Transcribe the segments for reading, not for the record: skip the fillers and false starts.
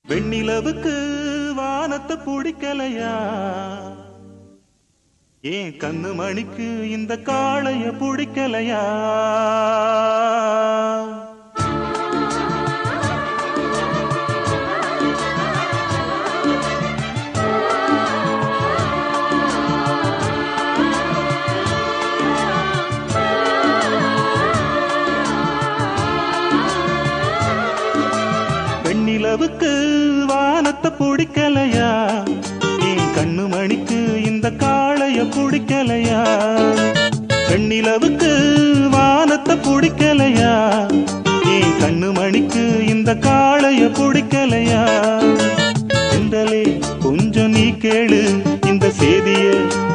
வெண்ணிலவுக்கு வானத்தை பிடிக்கலையா? ஏன் கண்ணு மணிக்கு இந்த காளைய பிடிக்கலையா? வெண்ணிலவுக்கு வானத்தை பிடிக்கலையா? ஏன் கண்ணு மணிக்கு இந்த காளைய பிடிக்கலையா? வெண்ணிலவுக்கு வானத்தை பிடிக்கலையா? ஏன் கண்ணு மணிக்கு இந்த காளைய பிடிக்கலையா? தென்றலே கொஞ்சம் நீ கேளு இந்த செய்திய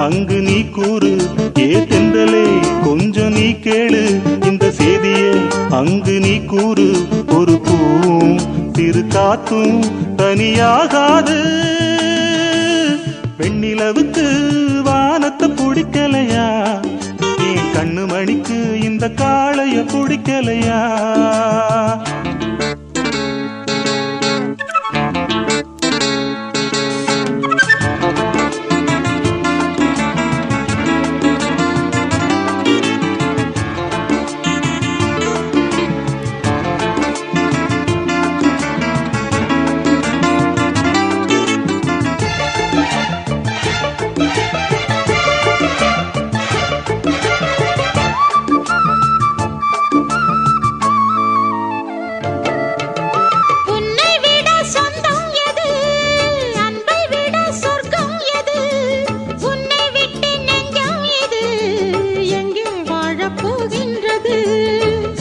அங்கு நீ கூறு. ஏ தென்றலே கொஞ்சம் நீ கேளு இந்த செய்திய அங்கு நீ கூறு. ஒரு பூவும் திரு காத்தும் தனியாகாது. வெண்ணிலவுக்கு வானத்தை பிடிக்கலையா? ஏன் கண்ணு மணிக்கு இந்த காளைய பிடிக்கலையா?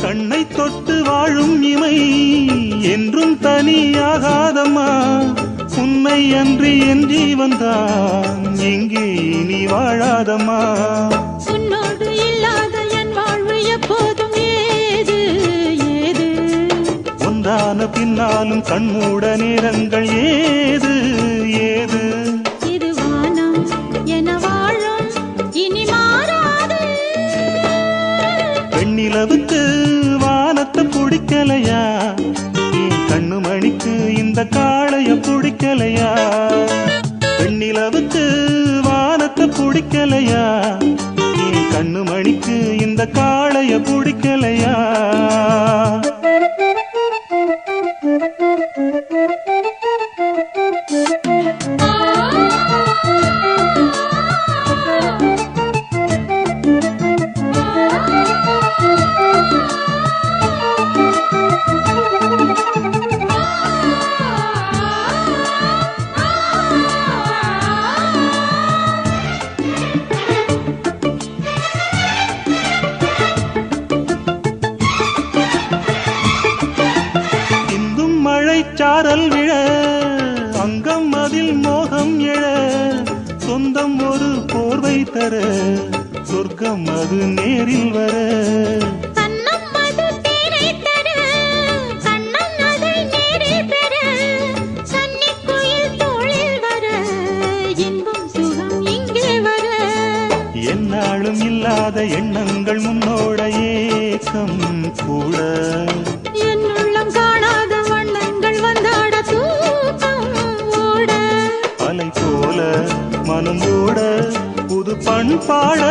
கண்ணை தொட்டு வாழும் இமை என்றும் தனியாகாதம்மா. உன்னை அன்றி என் ஜீவன்தான் எங்கே நீ வாழாதம்மா. உன்னோடு இல்லாத என் வாழ்வு எப்போதும் ஏது ஏது. ஒன்றான பின்னாலும் கண்மூட நேரங்கள் ஏது ஏது. இது வானம் என வாழும் இனி மாறாது. வெண்ணிலவுக்கு வானத்தை பிடிக்கலையா? ஏன் கண்ணு மணிக்கு இந்த காளைய பிடிக்கலையா? வெண்ணிலவுக்கு வானத்தை பிடிக்கலையா? ஏன் கண்ணு மணிக்கு இந்த காளைய பிடிக்கலையா? சாரல் விழ அங்கம் அதில் மோகம் எழ. சொந்தம் ஒரு போர்வை தர சொர்க்கம் அது நேரில் வர. என்னாலும் இல்லாத எண்ணங்கள் முன்னோட ஏக்கம் கூட. என்னுள்ளம் காணாத வண்ணங்கள் வந்தாட தூக்கம் ஓட. அலை போல மனம் ஓட புது பண்பாட.